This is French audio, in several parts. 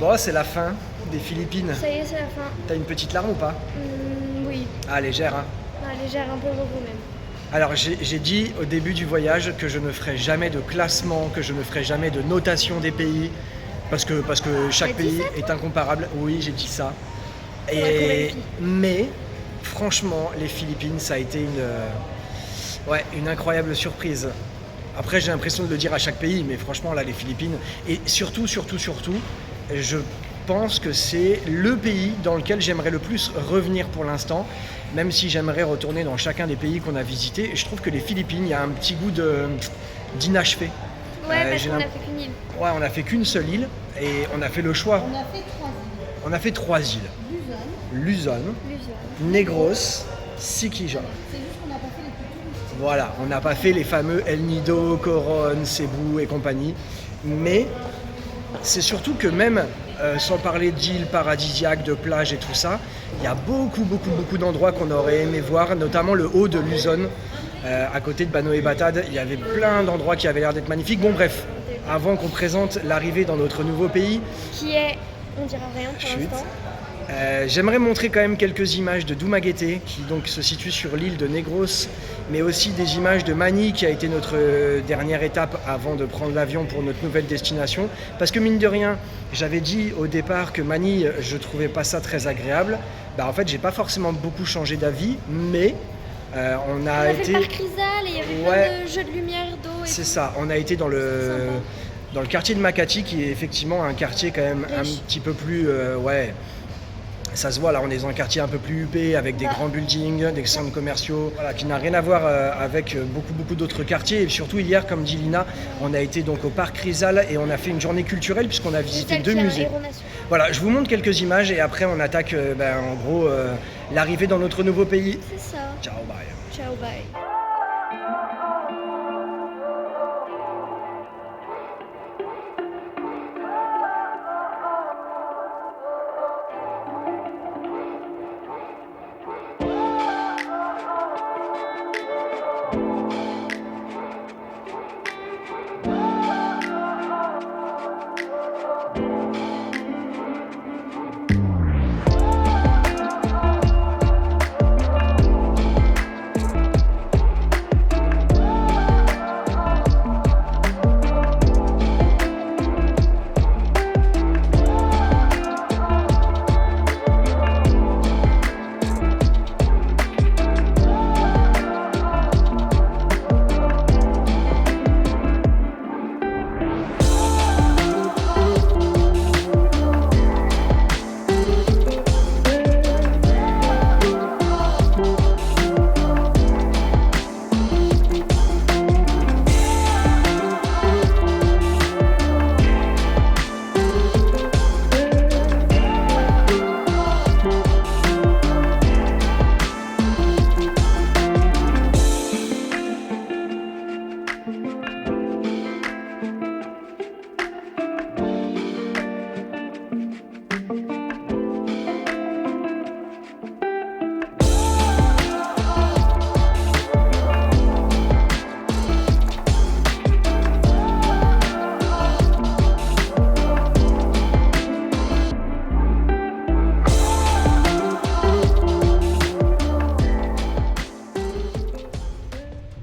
Bon, c'est la fin des Philippines. Ça y est, c'est la fin. T'as une petite larme ou pas? Oui. Ah, légère, hein. Ah, légère, un peu beaucoup même. Alors, j'ai dit au début du voyage que je ne ferai jamais de classement, que je ne ferai jamais de notation des pays, parce que chaque T'as dit pays ça, est incomparable. Oui, j'ai dit ça. Ouais, qu'on Et, vérifie. mais, franchement, les Philippines, ça a été une incroyable surprise. Après, j'ai l'impression de le dire à chaque pays, mais franchement, là, les Philippines, et surtout, je pense que c'est le pays dans lequel j'aimerais le plus revenir pour l'instant, même si j'aimerais retourner dans chacun des pays qu'on a visités. Et je trouve que les Philippines, il y a un petit goût d'inachevé. Ouais, parce j'ai qu'on a l'imp- fait qu'une île. Ouais, on a fait qu'une seule île et on a fait le choix. On a fait 3 îles. On a fait 3 îles. Luzon. Luzon, Luzon. Negros, Siquijor. C'est juste qu'on n'a pas fait les plus touristiques. Voilà, on n'a pas fait les fameux El Nido, Coron, Cebu et compagnie. Mais c'est surtout que même, sans parler d'îles paradisiaques, de plages et tout ça, il y a beaucoup d'endroits qu'on aurait aimé voir, notamment le haut de Luzon, à côté de Banoé Batad. Il y avait plein d'endroits qui avaient l'air d'être magnifiques. Bon bref, avant qu'on présente l'arrivée dans notre nouveau pays, Qui est, on dira rien pour Chut. l'instant. J'aimerais montrer quand même quelques images de Dumaguete, qui donc se situe sur l'île de Negros, mais aussi des images de Mani, qui a été notre dernière étape avant de prendre l'avion pour notre nouvelle destination. Parce que mine de rien, j'avais dit au départ que Mani, je trouvais pas ça très agréable. Bah en fait, j'ai pas forcément beaucoup changé d'avis, mais on a On a fait été... le parc Rizal et il y avait Ouais. plein de jeux de lumière, d'eau et C'est tout. ça, on a été dans Sympa. le quartier de Makati, qui est effectivement un quartier quand même un Riche. petit peu plus... ouais, ça se voit là, on est dans un quartier un peu plus huppé, avec des Bah. grands buildings, des centres commerciaux, voilà, qui n'a rien à voir avec beaucoup d'autres quartiers. Et surtout hier, comme dit Lina, on a été donc au parc Rizal et on a fait une journée culturelle puisqu'on a visité Rizal, 2 qui est un musées. héros national. Voilà, je vous montre quelques images et après on attaque en gros l'arrivée dans notre nouveau pays. C'est ça. Ciao, bye. Ciao, bye.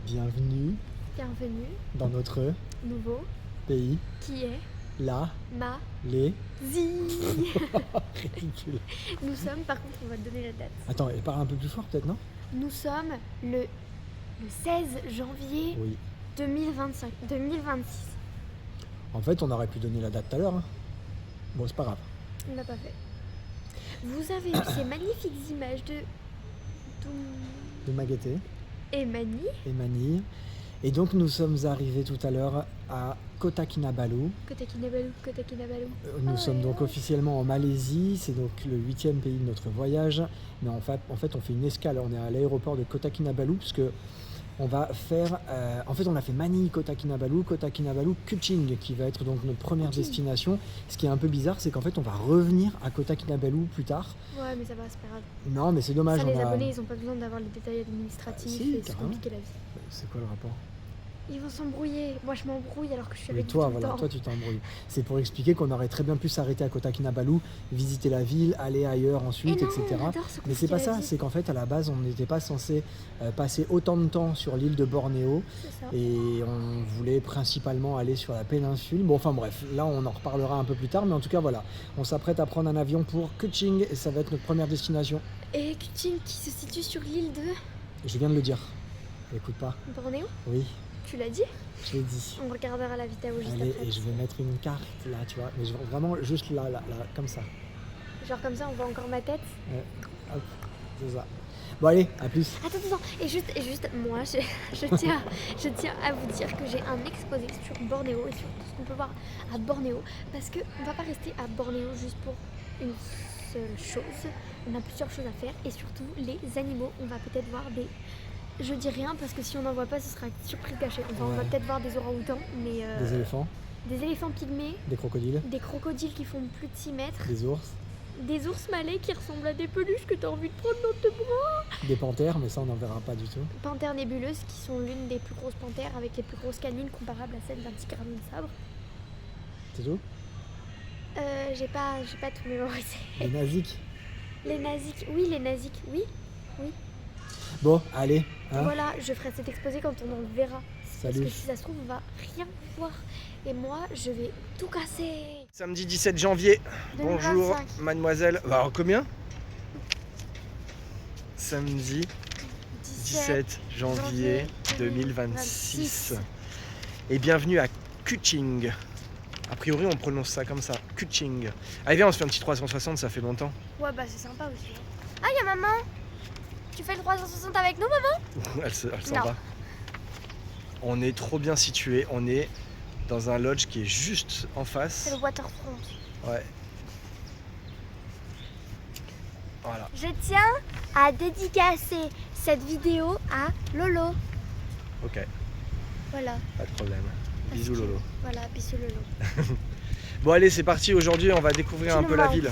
Bienvenue Bienvenue, dans notre nouveau, pays, qui est là, ma les... zi. Ridicule. Nous sommes, par contre, on va te donner la date. Attends, et parle un peu plus fort peut-être, non? Nous sommes le 16 janvier Oui. 2026. En fait, on aurait pu donner la date tout à l'heure. Hein. Bon, c'est pas grave. On l'a pas fait. Vous avez eu ces magnifiques images de De Magaté et Mani. et Manille. Et donc, nous sommes arrivés tout à l'heure à Kota Kinabalu. Kota Kinabalu, Kota Kinabalu. Nous Oh, sommes donc ouais. officiellement en Malaisie. C'est donc le 8e pays de notre voyage. Mais en fait, on fait une escale. On est à l'aéroport de Kota Kinabalu puisque on va faire... en fait, on a fait Manille, Kota Kinabalu, Kuching, qui va être donc notre première Kuching. destination. Ce qui est un peu bizarre, c'est qu'en fait, on va revenir à Kota Kinabalu plus tard. Ouais, mais ça va, c'est pas grave. Non, mais c'est dommage. Ça, les on a- abonnés, ils ont pas besoin d'avoir les détails administratifs Si, et c'est carrément. compliqué la vie. C'est quoi le rapport? Ils vont s'embrouiller. Moi, je m'embrouille alors que je suis Mais avec toi, lui tout le voilà, temps. toi tu t'embrouilles. C'est pour expliquer qu'on aurait très bien pu s'arrêter à Kota Kinabalu, visiter la ville, aller ailleurs ensuite, Et non, etc. on adore se Mais c'est pas compliquer la ça, vie. c'est qu'en fait à la base on n'était pas censé passer autant de temps sur l'île de Bornéo C'est ça. et on voulait principalement aller sur la péninsule. Bon enfin bref, là on en reparlera un peu plus tard, mais en tout cas voilà, on s'apprête à prendre un avion pour Kuching et ça va être notre première destination. Et Kuching qui se situe sur l'île de Je viens de le dire, écoute pas. Bornéo. Oui, Tu l'as dit? je l'ai dit. On regardera la vidéo juste Allez, après. et je vais mettre une carte là, tu vois, mais vraiment juste là, comme ça. Genre comme ça, on voit encore ma tête. Hop, c'est ça. Bon allez, à plus. Attends. Et juste moi, je tiens à vous dire que j'ai un exposé sur Bornéo et sur tout ce qu'on peut voir à Bornéo. Parce qu'on va pas rester à Bornéo juste pour une seule chose. On a plusieurs choses à faire. Et surtout, les animaux. On va peut-être voir des... Je dis rien parce que si on n'en voit pas, ce sera surprise gâchée. Enfin, on va Ouais. peut-être voir des orang-outans, mais... Des éléphants, des éléphants pygmées, des crocodiles, des crocodiles qui font plus de 6 mètres, des ours, des ours malais qui ressemblent à des peluches que tu as envie de prendre dans tes bras. des panthères, mais ça on n'en verra pas du tout. Panthères nébuleuses qui sont l'une des plus grosses panthères avec les plus grosses canines comparables à celles d'un petit cardin de sabre. C'est tout. J'ai pas tout mémorisé. Les nasiques. Les nasiques, oui, les nasiques, oui. Bon, allez, hein. Voilà, je ferai cet exposé quand on en verra. Parce Salut. que si ça se trouve, on va rien voir. Et moi, je vais tout casser. Samedi 17 janvier. Bonjour 2025. mademoiselle. Alors combien? Samedi 17 janvier 2026. Et bienvenue à Kuching. A priori on prononce ça comme ça, Kuching. Allez viens, on se fait un petit 360, ça fait longtemps. Ouais, bah c'est sympa aussi. Ah, y'a maman. Tu fais le 360 avec nous, maman? Elle s'en Non. va. On est trop bien situé, on est dans un lodge qui est juste en C'est face. le waterfront. Ouais. Voilà. Je tiens à dédicacer cette vidéo à Lolo. Ok, Voilà, pas de problème. Bisous Parce que- Lolo. voilà, bisous Lolo. Bon allez, c'est parti, aujourd'hui on va découvrir Tu un nous peu la manques. ville.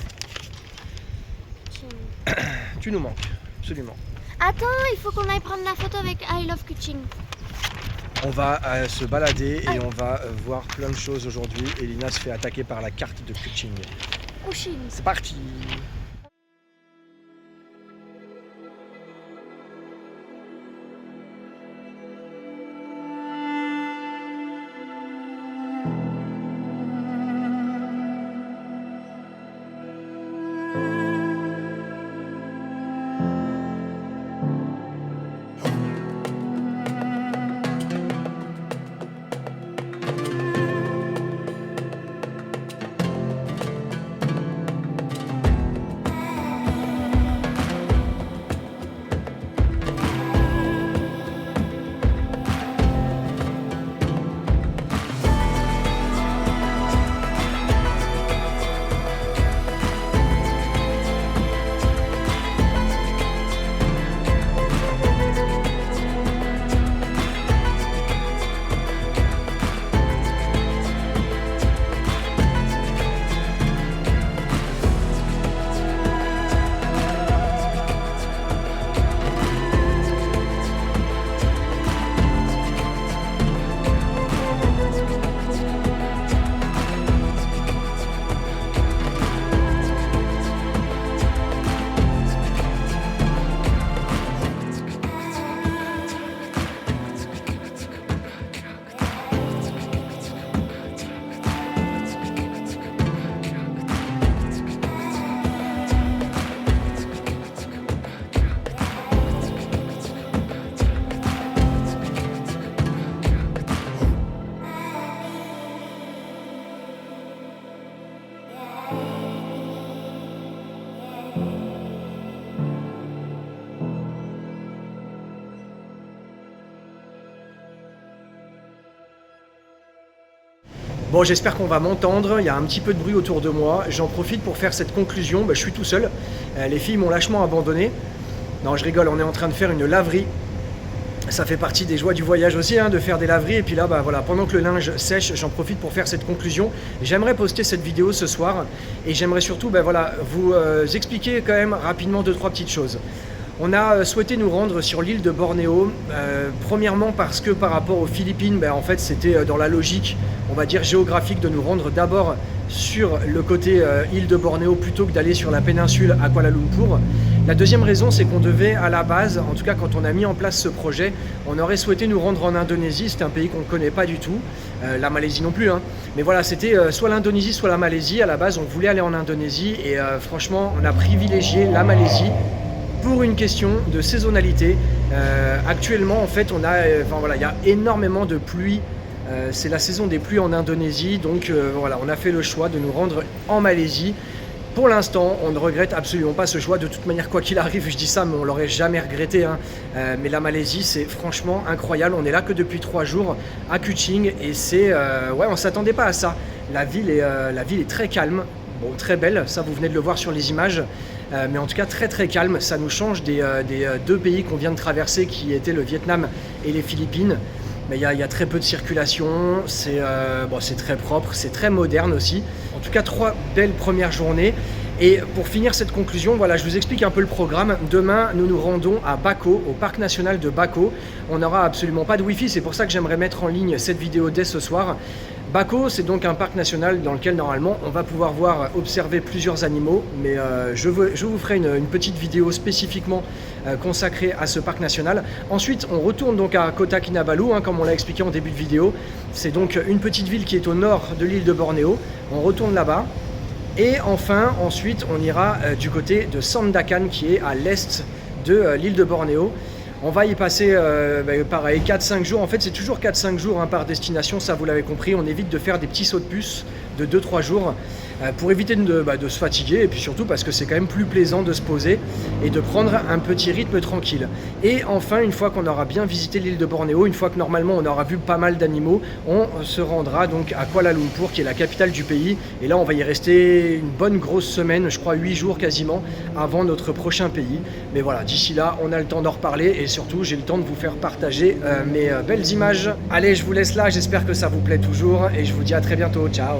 Tu nous manques, absolument. Attends, il faut qu'on aille prendre la photo avec I Love Kuching. On va se balader et on va voir plein de choses aujourd'hui. Elina se fait attaquer par la carte de Kuching. Kuching. C'est parti. Bon, j'espère qu'on va m'entendre. Il y a un petit peu de bruit autour de moi. J'en profite pour faire cette conclusion. Je suis tout seul. Les filles m'ont lâchement abandonné. Non, je rigole. On est en train de faire une laverie. Ça fait partie des joies du voyage aussi, hein, de faire des laveries. Et puis là, voilà, pendant que le linge sèche, j'en profite pour faire cette conclusion. J'aimerais poster cette vidéo ce soir. Et j'aimerais surtout voilà, vous expliquer quand même rapidement 2-3 petites choses. On a souhaité nous rendre sur l'île de Bornéo, premièrement parce que par rapport aux Philippines, en fait c'était dans la logique, on va dire géographique, de nous rendre d'abord sur le côté île de Bornéo plutôt que d'aller sur la péninsule à Kuala Lumpur. La deuxième raison, c'est qu'on devait à la base, en tout cas quand on a mis en place ce projet, on aurait souhaité nous rendre en Indonésie. C'est un pays qu'on ne connaît pas du tout, la Malaisie non plus, hein. Mais voilà, c'était soit l'Indonésie, soit la Malaisie. À la base, on voulait aller en Indonésie et franchement, on a privilégié la Malaisie pour une question de saisonnalité. Actuellement, en fait, il y a énormément de pluie. C'est la saison des pluies en Indonésie, donc voilà, on a fait le choix de nous rendre en Malaisie. Pour l'instant, on ne regrette absolument pas ce choix. De toute manière, quoi qu'il arrive, je dis ça, mais on l'aurait jamais regretté, hein. Mais la Malaisie, c'est franchement incroyable. On est là que depuis 3 jours à Kuching et on s'attendait pas à ça. La ville est très calme, bon, très belle. Ça, vous venez de le voir sur les images. Mais en tout cas très très calme. Ça nous change des 2 pays qu'on vient de traverser, qui étaient le Vietnam et les Philippines. Mais il y a très peu de circulation, c'est très propre, c'est très moderne aussi. En tout cas, 3 belles premières journées. Et pour finir cette conclusion, voilà, je vous explique un peu le programme. Demain, nous nous rendons à Bako, au parc national de Bako. On n'aura absolument pas de Wi-Fi, c'est pour ça que j'aimerais mettre en ligne cette vidéo dès ce soir. Bako, c'est donc un parc national dans lequel normalement on va pouvoir observer plusieurs animaux, mais je vous ferai une petite vidéo spécifiquement consacrée à ce parc national. Ensuite, on retourne donc à Kota Kinabalu, hein, comme on l'a expliqué en début de vidéo. C'est donc une petite ville qui est au nord de l'île de Bornéo. On retourne là-bas. Et enfin, ensuite, on ira du côté de Sandakan, qui est à l'est de l'île de Bornéo. On va y passer pareil 4-5 jours. En fait, c'est toujours 4-5 jours, hein, par destination, ça vous l'avez compris. On évite de faire des petits sauts de puce de 2-3 jours pour éviter de se fatiguer, et puis surtout parce que c'est quand même plus plaisant de se poser et de prendre un petit rythme tranquille. Et enfin, une fois qu'on aura bien visité l'île de Bornéo, une fois que normalement on aura vu pas mal d'animaux, on se rendra donc à Kuala Lumpur, qui est la capitale du pays. Et là, on va y rester une bonne grosse semaine, je crois 8 jours quasiment, avant notre prochain pays. Mais voilà, d'ici là, on a le temps d'en reparler et surtout, j'ai le temps de vous faire partager mes belles images. Allez, je vous laisse là, j'espère que ça vous plaît toujours et je vous dis à très bientôt. Ciao!